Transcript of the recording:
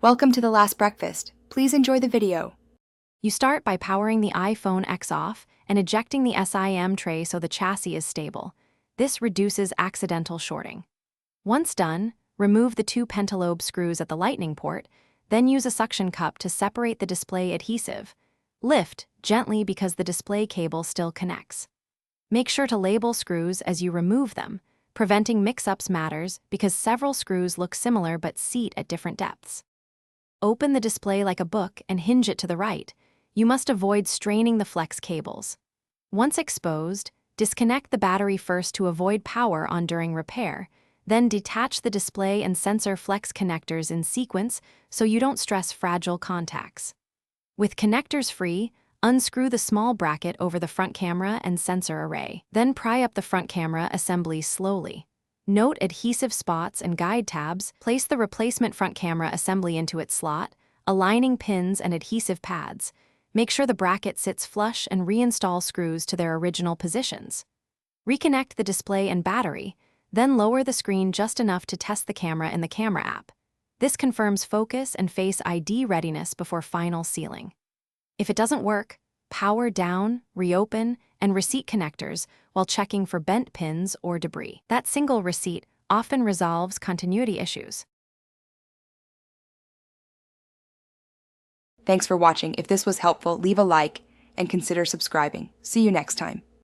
Welcome to The Last Breakfast. Please enjoy the video. You start by powering the iPhone X off and ejecting the SIM tray so the chassis is stable. This reduces accidental shorting. Once done, remove the two pentalobe screws at the lightning port, then use a suction cup to separate the display adhesive. Lift gently because the display cable still connects. Make sure to label screws as you remove them. Preventing mix-ups matters because several screws look similar but seat at different depths. Open the display like a book and hinge it to the right. You must avoid straining the flex cables. Once exposed, disconnect the battery first to avoid power on during repair, then detach the display and sensor flex connectors in sequence so you don't stress fragile contacts. With connectors free, unscrew the small bracket over the front camera and sensor array. Then pry up the front camera assembly slowly. Note adhesive spots and guide tabs. Place the replacement front camera assembly into its slot, aligning pins and adhesive pads. Make sure the bracket sits flush and reinstall screws to their original positions. Reconnect the display and battery, then lower the screen just enough to test the camera in the camera app. This confirms focus and Face ID readiness before final sealing. If it doesn't work, power down, reopen, and reseat connectors while checking for bent pins or debris. That single reseat often resolves continuity issues. Thanks for watching. If this was helpful, leave a like and consider subscribing. See you next time.